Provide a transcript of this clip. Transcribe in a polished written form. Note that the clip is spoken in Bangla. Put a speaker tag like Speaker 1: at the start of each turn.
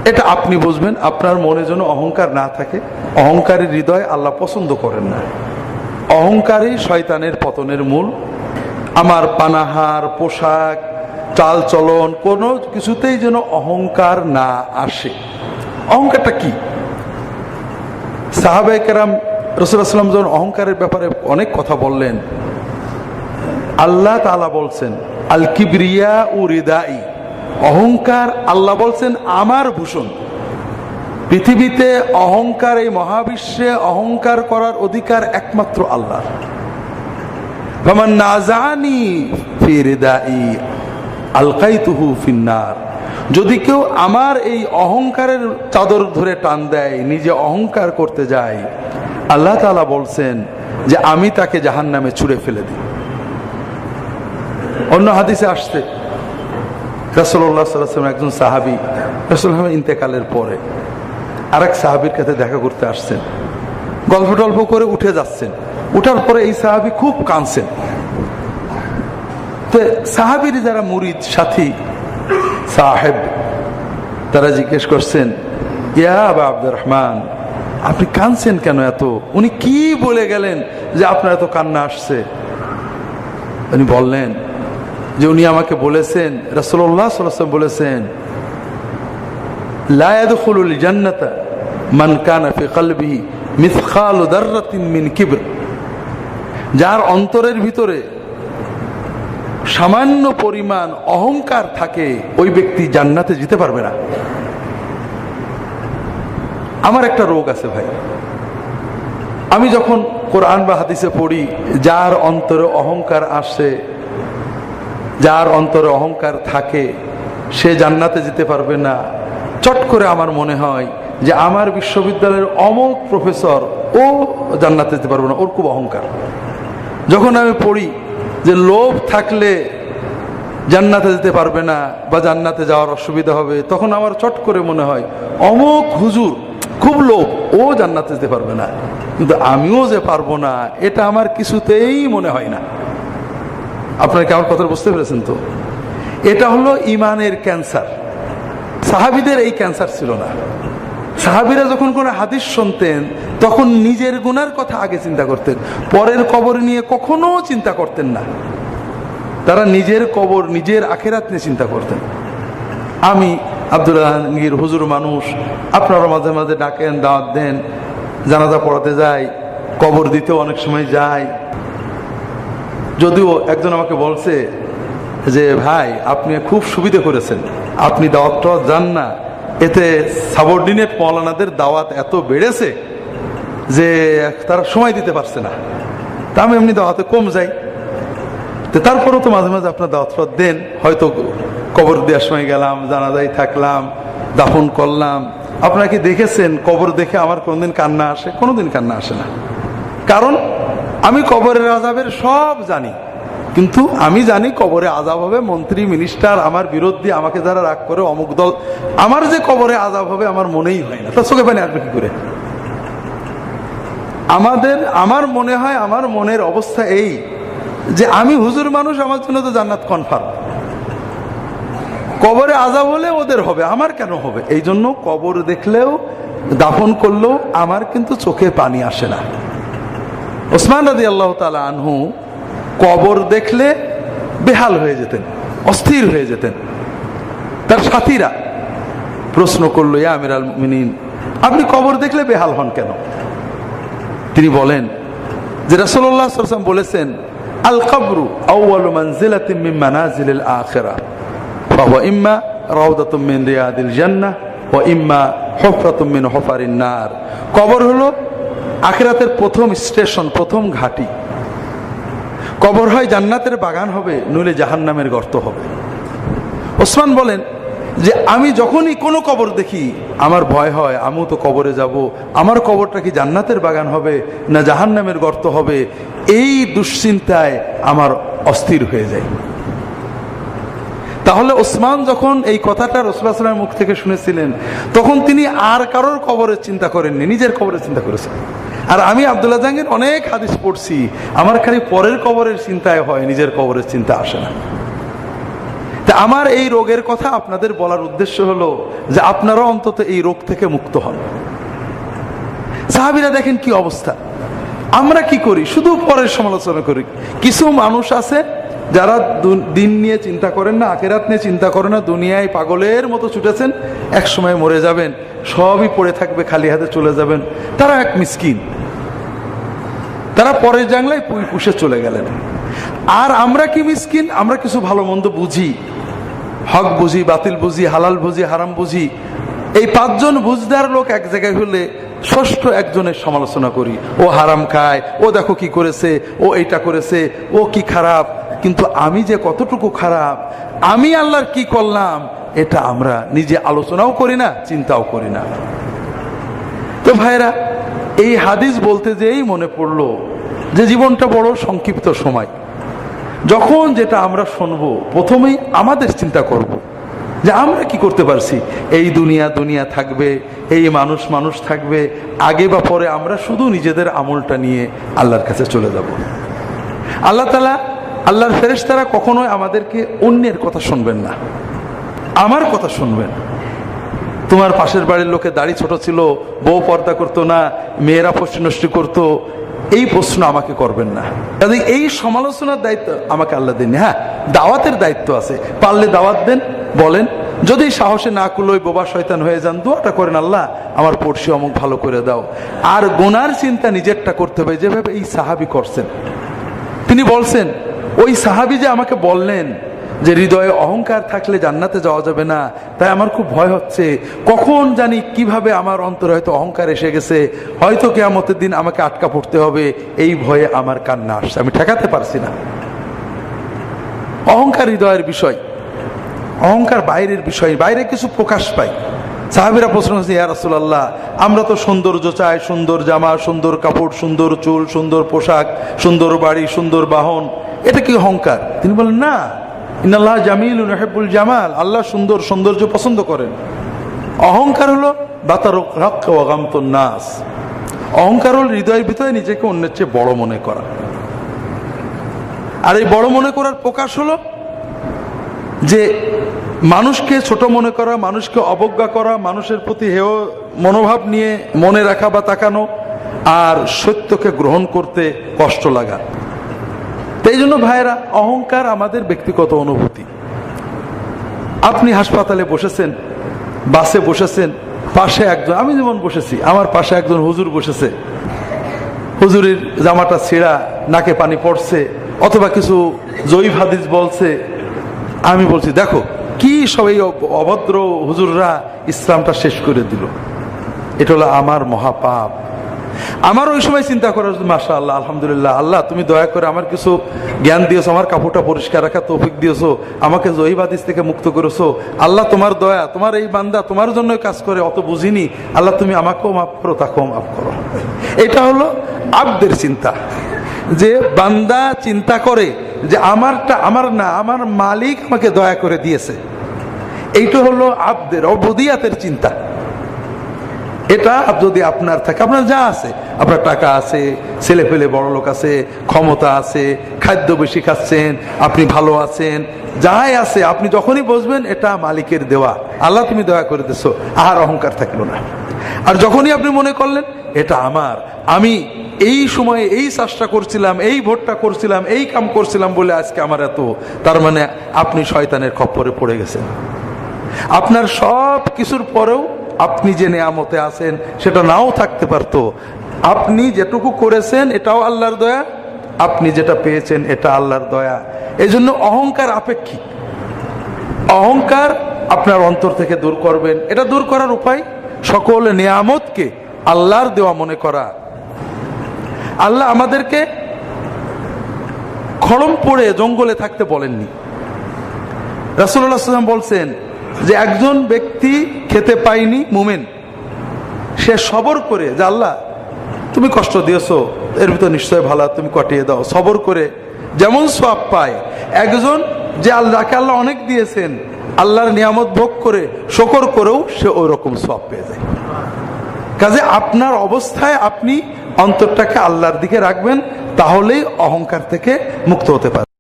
Speaker 1: এটা আপনি বুঝবেন। আপনার মনে যেন অহংকার না থাকে। অহংকারী হৃদয় আল্লাহ পছন্দ করেন না। অহংকারই শয়তানের পতনের মূল। আমার পানাহার, পোশাক, চাল চলন কোনো কিছুতেই যেন অহংকার না আসে। অহংকারটা কি? সাহাবায়ে কেরাম রাসূলুল্লাহ সাল্লাল্লাহু আলাইহি ওয়াসাল্লাম যখন অহংকারের ব্যাপারে অনেক কথা বললেন, আল্লাহ তাআলা বলছেন আল কিবরিয়া উ রিদাই, অহংকার আল্লাহ বলছেন আমার ভূষণ। পৃথিবীতে অহংকার, এই মহাবিশ্বে অহংকার করার অধিকার একমাত্র আল্লাহর। ফামান নাযানি ফি রিদাই আলকাইতুহু ফিন্নার, যদি কেউ আমার এই অহংকারের চাদর ধরে টান দেয়, নিজে অহংকার করতে যায়, আল্লাহ তাআলা বলছেন যে আমি তাকে জাহান্নামে ছুঁড়ে ফেলে দিই। অন্য হাদিসে আসছে রাসূলুল্লাহ সাল্লাল্লাহু আলাইহি ওয়াসাল্লাম একজন সাহাবী রাসূলুল্লাহ ইন্তেকালের পরে আরেক সাহাবীর কাছে দেখা করতে আসছেন। গল্প টল্প করে উঠে যাচ্ছেন। উঠার পরে এই সাহাবী খুব কাঁদছেন। তো সাহাবীর যারা মুরিদ সাথী সাহেব, তারা জিজ্ঞেস করছেন, ইয়া আবা আব্দুর রহমান, আপনি কাঁদছেন কেন এত? উনি কি বলে গেলেন যে আপনার এত কান্না আসছে? উনি বললেন যে উনি আমাকে বলেছেন, রাসূলুল্লাহ সাল্লাল্লাহু আলাইহি ওয়াসাল্লাম বলেছেন, লা ইয়াদখুলুল জান্নাতা মান কানা ফি কলবিহি মিসকালু দাররাতিন মিন কিবর, যার অন্তরের ভিতরে সামান্য পরিমাণ অহংকার থাকে ওই ব্যক্তি জান্নাতে যেতে পারবে না। আমার একটা রোগ আছে ভাই, আমি যখন কোরআন বা হাদিসে পড়ি যার অন্তরে অহংকার আসে, যার অন্তরে অহংকার থাকে সে জান্নাতে যেতে পারবে না, চট করে আমার মনে হয় যে আমার বিশ্ববিদ্যালয়ের অমুক প্রফেসর ও জান্নাতে যেতে পারবে না, ওর খুব অহংকার। যখন আমি পড়ি যে লোভ থাকলে জান্নাতে যেতে পারবে না বা জান্নাতে যাওয়ার অসুবিধা হবে, তখন আমার চট করে মনে হয় অমুক হুজুর খুব লোভ, ও জান্নাতে যেতে পারবে না। কিন্তু আমিও যে পারবো না এটা আমার কিছুতেই মনে হয় না। আপনারা কি আমার কথা বুঝতে পেরেছেন? তো এটা হলো ইমানের ক্যান্সার। সাহাবীদের এই ক্যান্সার ছিল না। সাহাবীরা যখন কোনো হাদিস শুনতেন তখন নিজের গুনার কথা আগে চিন্তা করতেন, পরের কবর নিয়ে কখনো চিন্তা করতেন না। তারা নিজের কবর, নিজের আখিরাত নিয়ে চিন্তা করতেন। আমি আব্দুল আলমগীর হুজুর মানুষ, আপনারা মাঝে মাঝে ডাকেন, দাওয়াত দেন, জানাজা পড়াতে যাই, কবর দিতেও অনেক সময় যাই। যদিও একজন আমাকে বলছে যে ভাই আপনি খুব সুবিধা করেছেন, আপনি দাওয়াত যান না, এতে সাবঅর্ডিনেট মৌলানাদের দাওয়াত এত বেড়েছে যে তারা সময় দিতে পারছে না। তা আমি এমনি দাওয়াতে কম যাই, তো তারপরেও তো মাঝে মাঝে আপনার দাওয়াত দেন। হয়তো কবর দেওয়ার সময় গেলাম, জানাজায় থাকলাম, দাফন করলাম। আপনারা কি দেখেছেন কবর দেখে আমার কোনোদিন কান্না আসে? কোনোদিন কান্না আসে না। কারণ আমি কবরের আযাবের সব জানি, কিন্তু আমি জানি কবরে আযাব হবে, মন্ত্রী মিনিস্টার আমার বিরোধী, আমাকে যারা রাগ করে অমুক দল, আমার যে কবরে আযাব হবে আমার মনেই হয় না। তা চোখে পানি আসবে কি করে? আমার মনে হয়, আমার মনের অবস্থা এই যে আমি হুজুর মানুষ, আমার জন্য তো জান্নাত কনফার্ম। কবরে আযাব হলে ওদের হবে, আমার কেন হবে? এই জন্য কবর দেখলেও, দাফন করলেও আমার কিন্তু চোখে পানি আসে না। ওসমান রাদিয়াল্লাহু তাআলা আনহু কবর দেখলে বেহাল হয়ে যেতেন, অস্থির হয়ে যেতেন। তার সাথীরা প্রশ্ন করলো, ইয়া আমিরুল মুমিনিন, আপনি কবর দেখলে বেহাল হন কেন? তিনি বলেন যে রাসূলুল্লাহ সাল্লাল্লাহু আলাইহি ওয়াসাল্লাম বলেছেন, আল কবরু আউয়ালু মানজিলাতিন মিন মানাজিলিল আখিরাহ ফাহুয়া ইম্মা রাউদাতুম মিন রিয়াদিল জান্নাহ ওয়া ইম্মা হুফরাতুম মিন হুফারিন নার। কবর হলো আখিরাতের প্রথম স্টেশন, প্রথম ঘাঁটি। কবর হয় জান্নাতের বাগান হবে, নইলে জাহান্নামের গর্ত হবে। ওসমান বলেন যে আমি যখনই কোনো কবর দেখি আমার ভয় হয়, আমিও তো কবরে যাব, আমার কবরটা কি জান্নাতের বাগান হবে না জাহান্নামের গর্ত হবে, এই দুশ্চিন্তায় আমার অস্থির হয়ে যায়। তাহলে ওসমান যখন এই কথাটা রাসূলুল্লাহ সাল্লাল্লাহু আলাইহি ওয়াসাল্লামের মুখ থেকে শুনেছিলেন, তখন তিনি আর কারোর কবরের চিন্তা করেননি, নিজের কবরের চিন্তা করেছেন। আর আমি আব্দুল্লাহ জাহাঙ্গীর অনেক হাদিস পড়ছি, আমার খালি পরের কবরের চিন্তায় হয়, নিজের কবরের চিন্তা আসে না। তা আমার এই রোগের কথা আপনাদের বলার উদ্দেশ্য হলো যে আপনারা অন্তত এই রোগ থেকে মুক্ত হন। সাহাবীরা দেখেন কি অবস্থা। আমরা কি করি, শুধু পরের সমালোচনা করি। কিছু মানুষ আছে যারা দিন নিয়ে চিন্তা করেন না, আখিরাত নিয়ে চিন্তা করেন না, দুনিয়ায় পাগলের মতো ছুটেছেন, এক সময় মরে যাবেন, সবই পড়ে থাকবে, খালি হাতে চলে যাবেন। তারা এক মিসকিন, তারা পরের জাংলায় পুষে চলে গেলেন। আর আমরা কি মিসকিন, আমরা কিছু ভালো মন্দ বুঝি, হক বুঝি, বাতিল বুঝি, হালাল বুঝি, হারাম বুঝি। এই পাঁচজন বুঝদার লোক এক জায়গায় হলে ষষ্ঠ একজনের সমালোচনা করি, ও হারাম খায়, ও দেখো কি করেছে, ও এইটা করেছে, ও কি খারাপ। কিন্তু আমি যে কতটুকু খারাপ, আমি আল্লাহর কি করলাম, এটা আমরা নিজে আলোচনাও করি না, চিন্তাও করি না। তো ভাইরা, এই হাদিস বলতে যেই মনে পড়লো যে জীবনটা বড় সংক্ষিপ্ত সময়। যখন যেটা আমরা শুনবো, প্রথমেই আমাদের চিন্তা করব যে আমরা কি করতে পারছি। এই দুনিয়া দুনিয়া থাকবে, এই মানুষ মানুষ থাকবে, আগে বা পরে আমরা শুধু নিজেদের আমলটা নিয়ে আল্লাহর কাছে চলে যাব। আল্লাহ তাআলা, আল্লাহর ফেরেশতারা কখনোই আমাদেরকে অন্যের কথা শুনবেন না, আমার কথা শুনবেন। তোমার পাশের বাড়ির লোকে দাড়ি ছোট ছিল, বউ পর্দা করতো না, মেয়েরা ফষ্টি নষ্টি করতো, এই প্রশ্ন আমাকে করবেন না। কাজে এই সমালোচনার দায়িত্ব আমাকে আল্লাহ দেননি। হ্যাঁ, দাওয়াতের দায়িত্ব আছে, পারলে দাওয়াত দেন, বলেন। যদি সাহসে না কুলোই বোবা শয়তান হয়ে যান, দোয়াটা করেন, আল্লাহ আমার পড়শি অমুক ভালো করে দাও। আর গুনার চিন্তা নিজেরটা করতে হবে, যেভাবে এই সাহাবী করছেন। তিনি বলছেন, ওই সাহাবী যে আমাকে বললেন যে হৃদয়ে অহংকার থাকলে জান্নাতে যাওয়া যাবে না, তাই আমার খুব ভয় হচ্ছে, কখন জানি কিভাবে আমার অন্তরে হয়তো অহংকার এসে গেছে, হয়তো কিয়ামতের দিন আমাকে আটকা পড়তে হবে, এই ভয়ে আমার কান্না আসছে, আমি ঠেকাতে পারছি না। অহংকার হৃদয়ের বিষয়, অহংকার বাইরের বিষয়, বাইরে কিছু প্রকাশ পায়। সাহাবীরা প্রশ্ন করছে, ইয়া রাসূলুল্লাহ, আমরা তো সৌন্দর্য চাই, সুন্দর জামা, সুন্দর কাপড়, সুন্দর চুল, সুন্দর পোশাক, সুন্দর বাড়ি, সুন্দর বাহন, এটা কি অহংকার? তিনি বলেন, না, ইন্নাল্লাহ জামিলুন ইউহিব্বুল জামাল, আল্লাহ সুন্দর, সৌন্দর্য পছন্দ করেন। অহংকার হলো বাতারুক হক ওয়া গামতুন নাস, অহংকার হল হৃদয়ের ভিতরে নিজেকে অন্যের চেয়ে বড় মনে করা। আর এই বড় মনে করার প্রকাশ হলো যে মানুষকে ছোট মনে করা, মানুষকে অবজ্ঞা করা, মানুষের প্রতি হেয় মনোভাব নিয়ে মনে রাখা বা তাকানো, আর সত্যকে গ্রহণ করতে কষ্ট লাগা। এই জন্য ভাইয়েরা, অহংকার আমাদের ব্যক্তিগত অনুভূতি। আপনি হাসপাতালে বসেছেন, বাসে বসেছেন, পাশে একজন, আমি যেমন বসেছি, আমার পাশে একজন হুজুর বসেছে, হুজুরের জামাটা ছেঁড়া, নাকে পানি পড়ছে, অথবা কিছু জয়ীফ হাদিস বলছে। আমি বলছি, দেখো কি সব এই অভদ্র হুজুররা ইসলামটা শেষ করে দিল, এটা হলো আমার মহাপাপ। আমার ওই সময় চিন্তা করার, মাশাআল্লাহ, আলহামদুলিল্লাহ, আল্লাহ তুমি দয়া করে আমার কিছু জ্ঞান দিয়েছো, আমার কাপড়টা পরিষ্কার রাখা তৌফিক দিয়েছো, আমাকে জয়ীফ হাদিস থেকে মুক্ত করেছো, আল্লাহ তোমার দয়া, তোমার এই বান্দা তোমার জন্য কাজ করে, অত বুঝিনি, আল্লাহ তুমি আমাকেও মাফ করো, তাকেও মাফ করো। এটা হলো আব্দের চিন্তা, যে বান্দা চিন্তা করে যে আমারটা আমার না, আমার মালিক আমাকে দয়া করে দিয়েছে। এইটা হলো আব্দের অবদিয়াতের চিন্তা। এটা যদি আপনার থাকে, আপনার যা আছে, আপনার টাকা আছে, ছেলে পেলে বড় লোক আছে, ক্ষমতা আছে, খাদ্য বেশি খাচ্ছেন, আপনি ভালো আছেন, যাই আছে, আপনি যখনই বসবেন এটা মালিকের দেওয়া, আল্লাহ তুমি দয়া করে দিছো, আর অহংকার থাকলো না। আর যখনই আপনি মনে করলেন এটা আমার, আমি এই সময়ে এই চাষটা করছিলাম, এই ভোটটা করছিলাম, এই কাম করছিলাম বলে আজকে আমার এত, তার মানে আপনি শয়তানের খপ্পরে পড়ে গেছেন। আপনার সব কিছুর পরেও আপনি যে নেয়ামতে আছেন সেটা নাও থাকতে পারতো। আপনি যেটুকু করেছেন এটাও আল্লাহর দয়া, আপনি যেটা পেয়েছেন এটা আল্লাহর দয়া। এই জন্য অহংকার আপেক্ষিক। অহংকার আপনার অন্তর থেকে দূর করবেন। এটা দূর করার উপায়, সকল নেয়ামতকে আল্লাহর দেওয়া মনে করা। আল্লাহ আমাদেরকে খড়ম পড়ে জঙ্গলে থাকতে বলেননি। রাসূলুল্লাহ সাল্লাল্লাহু আলাইহি ওয়াসাল্লাম বলছেন যে একজন ব্যক্তি খেতে পায়নি, মুমিন, সে সবর করে, যে আল্লাহ তুমি কষ্ট দিয়েছো, এর ভিতর নিশ্চয় ভালো, তুমি কাটিয়ে দাও, সবর করে যেমন সওয়াব পায়। একজন যে যাকে আল্লাহ অনেক দিয়েছেন, আল্লাহর নিয়ামত ভোগ করে শুকর করেও সে ওই রকম সওয়াব পেয়ে যায়। কাজে আপনার অবস্থায় আপনি অন্তরটাকে আল্লাহর দিকে রাখবেন, তাহলেই অহংকার থেকে মুক্ত হতে পারবেন।